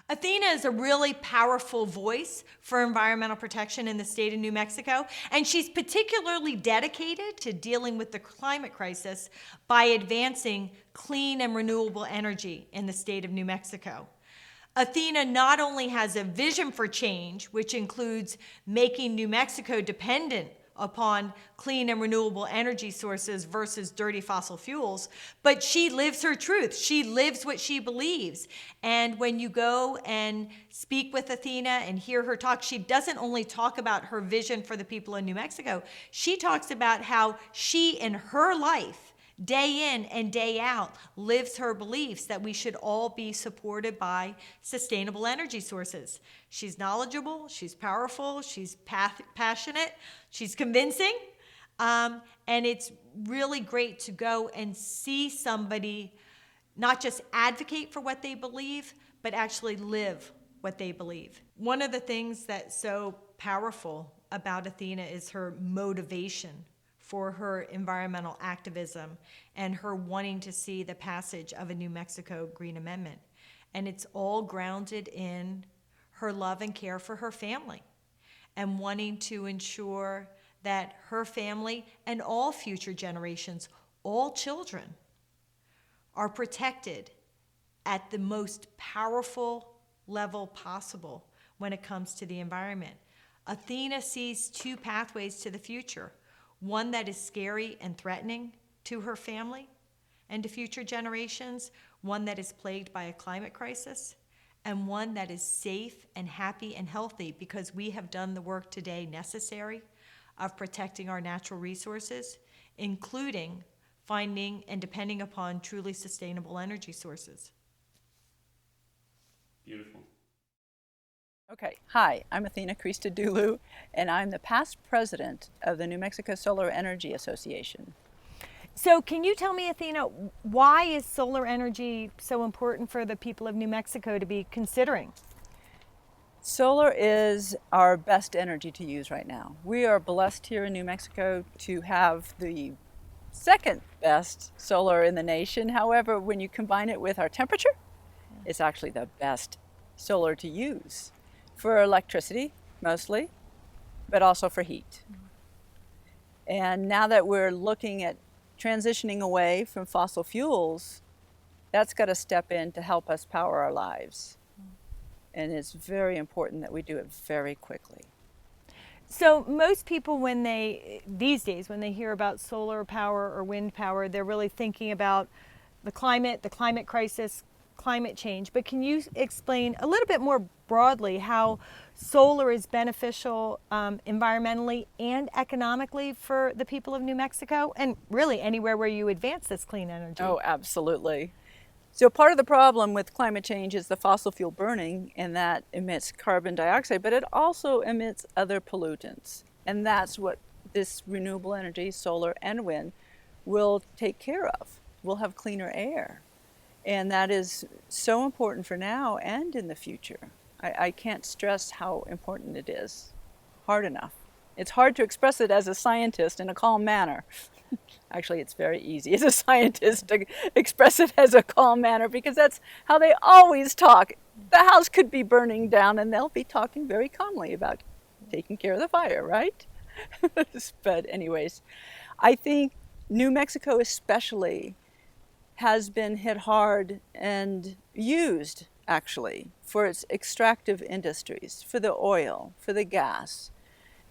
Athena is a really powerful voice for environmental protection in the state of New Mexico, and she's particularly dedicated to dealing with the climate crisis by advancing clean and renewable energy in the state of New Mexico. Athena not only has a vision for change, which includes making New Mexico dependent upon clean and renewable energy sources versus dirty fossil fuels, but she lives her truth. She lives what she believes. And when you go and speak with Athena and hear her talk, she doesn't only talk about her vision for the people in New Mexico, she talks about how she in her life, day in and day out, lives her beliefs that we should all be supported by sustainable energy sources. She's knowledgeable, she's powerful, she's passionate, she's convincing, and it's really great to go and see somebody not just advocate for what they believe, but actually live what they believe. One of the things that's so powerful about Athena is her motivation for her environmental activism and her wanting to see the passage of a New Mexico Green Amendment. And it's all grounded in her love and care for her family and wanting to ensure that her family and all future generations, all children, are protected at the most powerful level possible when it comes to the environment. Athena sees two pathways to the future. One that is scary and threatening to her family and to future generations, one that is plagued by a climate crisis, and one that is safe and happy and healthy because we have done the work today necessary of protecting our natural resources, including finding and depending upon truly sustainable energy sources. Beautiful. Okay, hi, I'm Athena Christodoulou, and I'm the past president of the New Mexico Solar Energy Association. So can you tell me, Athena, why is solar energy so important for the people of New Mexico to be considering? Solar is our best energy to use right now. We are blessed here in New Mexico to have the second best solar in the nation. However, when you combine it with our temperature, it's actually the best solar to use. For electricity, mostly, but also for heat. And now that we're looking at transitioning away from fossil fuels, that's got to step in to help us power our lives. And it's very important that we do it very quickly. So most people, these days, when they hear about solar power or wind power, they're really thinking about the climate crisis, climate change. But can you explain a little bit more broadly how solar is beneficial environmentally and economically for the people of New Mexico and really anywhere where you advance this clean energy? Oh, absolutely. So part of the problem with climate change is the fossil fuel burning, and that emits carbon dioxide, but it also emits other pollutants. And that's what this renewable energy, solar and wind, will take care of. We'll have cleaner air. And that is so important for now and in the future. I can't stress how important it is. Hard enough. It's hard to express it as a scientist in a calm manner. Actually, it's very easy as a scientist to express it as a calm manner because that's how they always talk. The house could be burning down and they'll be talking very calmly about taking care of the fire, right? But anyways, I think New Mexico especially has been hit hard and used, actually, for its extractive industries, for the oil, for the gas,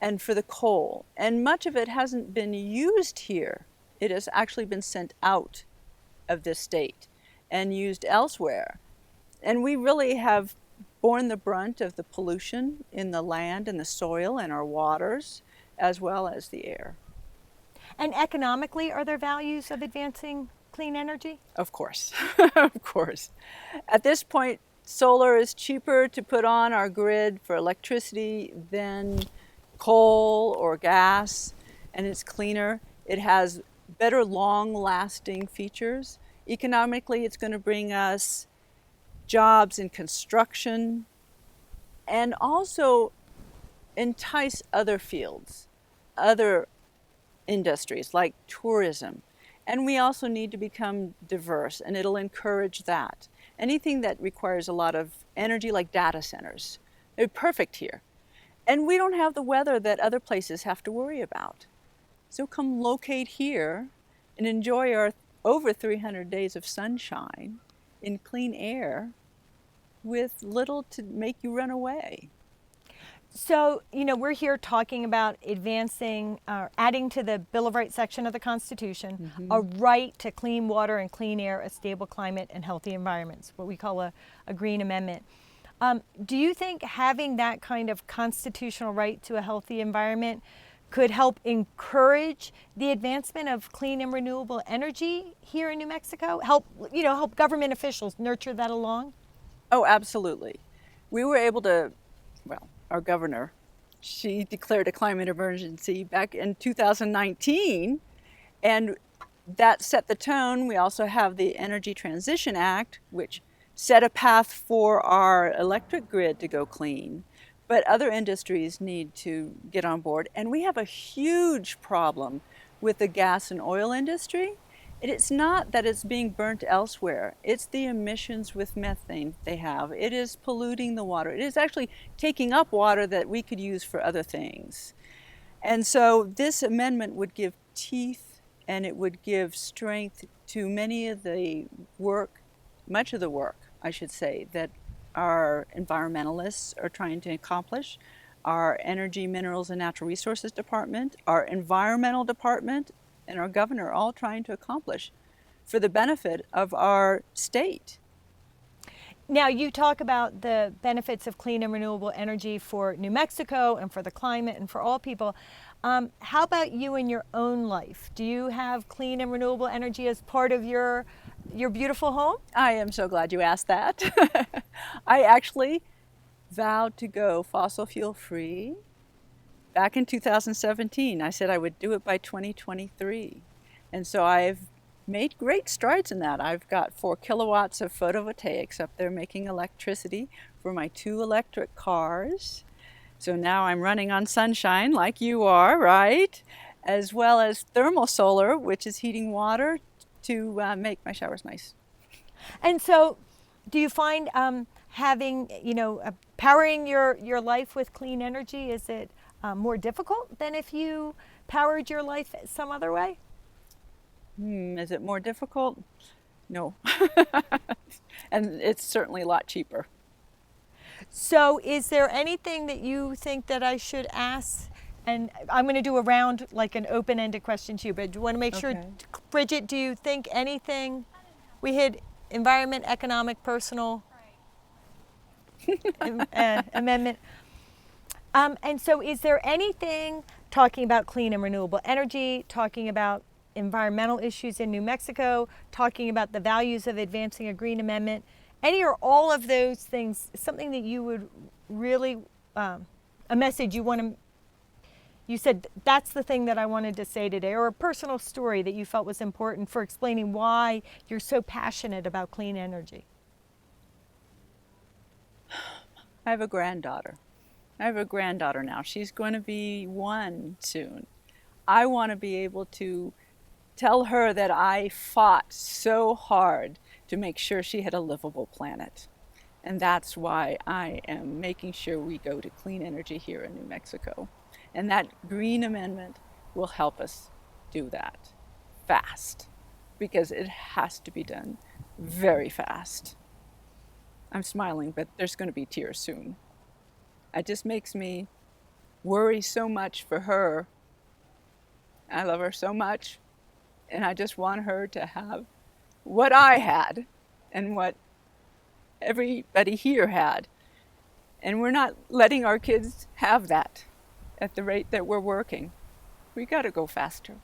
and for the coal. And much of it hasn't been used here. It has actually been sent out of this state and used elsewhere. And we really have borne the brunt of the pollution in the land and the soil and our waters, as well as the air. And economically, are there values of advancing clean energy? Of course, of course. At this point, solar is cheaper to put on our grid for electricity than coal or gas, and it's cleaner. It has better long-lasting features. Economically, it's going to bring us jobs in construction and also entice other fields, other industries like tourism. And we also need to become diverse, and it'll encourage that. Anything that requires a lot of energy like data centers. They're perfect here. And we don't have the weather that other places have to worry about. So come locate here and enjoy our over 300 days of sunshine in clean air with little to make you run away. So, we're here talking about advancing, adding to the Bill of Rights section of the Constitution, a right to clean water and clean air, a stable climate, and healthy environments, what we call a green amendment. Do you think having that kind of constitutional right to a healthy environment could help encourage the advancement of clean and renewable energy here in New Mexico? Help government officials nurture that along? Oh, absolutely. We were able to, our governor, she declared a climate emergency back in 2019, and that set the tone. We also have the Energy Transition Act, which set a path for our electric grid to go clean. But other industries need to get on board. And we have a huge problem with the gas and oil industry. It's not that it's being burnt elsewhere. It's the emissions with methane they have. It is polluting the water. It is actually taking up water that we could use for other things. And so this amendment would give teeth and it would give strength to many of the work, much of the work, I should say, that our environmentalists are trying to accomplish, our Energy, Minerals, and Natural Resources Department, our Environmental Department, and our governor all trying to accomplish for the benefit of our state. Now, you talk about the benefits of clean and renewable energy for New Mexico and for the climate and for all people. How about you in your own life? Do you have clean and renewable energy as part of your beautiful home? I am so glad you asked that. I actually vowed to go fossil fuel free back in 2017. I said I would do it by 2023. And so I've made great strides in that. I've got 4 kilowatts of photovoltaics up there making electricity for my 2 electric cars. So now I'm running on sunshine like you are, right? As well as thermal solar, which is heating water to make my showers nice. And so do you find having, powering your life with clean energy, is it more difficult than if you powered your life some other way? Is it more difficult? No. And it's certainly a lot cheaper. So is there anything that you think that I should ask? And I'm going to do a round, like an open-ended question to you, but do you want to make sure, Bridget, do you think anything? We hit environment, economic, personal amendment. And so is there anything, talking about clean and renewable energy, talking about environmental issues in New Mexico, talking about the values of advancing a green amendment, any or all of those things, something that you would really, a message you want to, you said that's the thing that I wanted to say today, or a personal story that you felt was important for explaining why you're so passionate about clean energy? I have a granddaughter. I have a granddaughter now. She's going to be 1 soon. I want to be able to tell her that I fought so hard to make sure she had a livable planet. And that's why I am making sure we go to clean energy here in New Mexico. And that green amendment will help us do that fast, because it has to be done very fast. I'm smiling, but there's going to be tears soon. It just makes me worry so much for her. I love her so much, and I just want her to have what I had and what everybody here had. And we're not letting our kids have that at the rate that we're working. We got to go faster.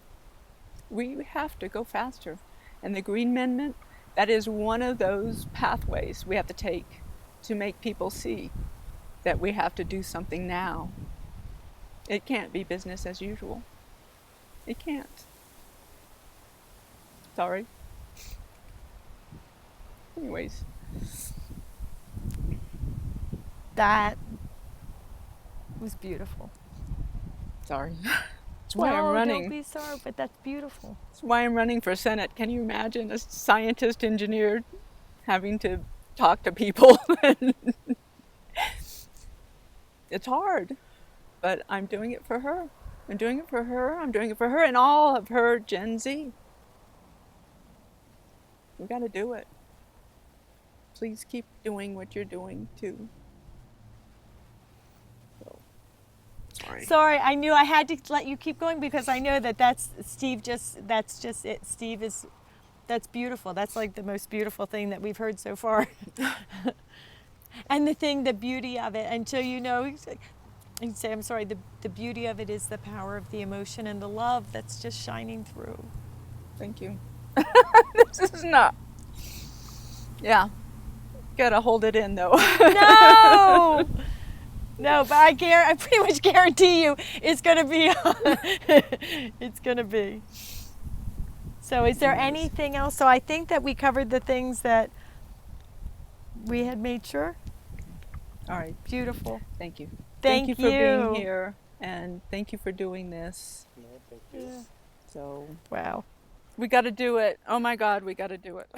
We have to go faster. And the Green Amendment, that is one of those pathways we have to take to make people see that we have to do something now. It can't be business as usual. It can't. Sorry. Anyways. That was beautiful. Sorry. That's why I'm running. Don't be sorry, but that's beautiful. That's why I'm running for Senate. Can you imagine a scientist engineer having to talk to people. It's hard, but I'm doing it for her. I'm doing it for her. I'm doing it for her and all of her Gen Z. We got to do it. Please keep doing what you're doing too. So, sorry. Sorry, I knew I had to let you keep going because I know that's just it. Steve is, that's beautiful. That's like the most beautiful thing that we've heard so far. And the beauty of it, and so you say, I'm sorry, the beauty of it is the power of the emotion and the love that's just shining through. Thank you. This is not. Yeah. Gotta hold it in though. No! No, but I pretty much guarantee you it's gonna be, it's gonna be. So is there anything else? So I think that we covered the things that we had made sure. All right. Beautiful. Thank you. Thank you for being here, and thank you for doing this. No, thank you. So Wow. we got to do it. Oh my God, we got to do it.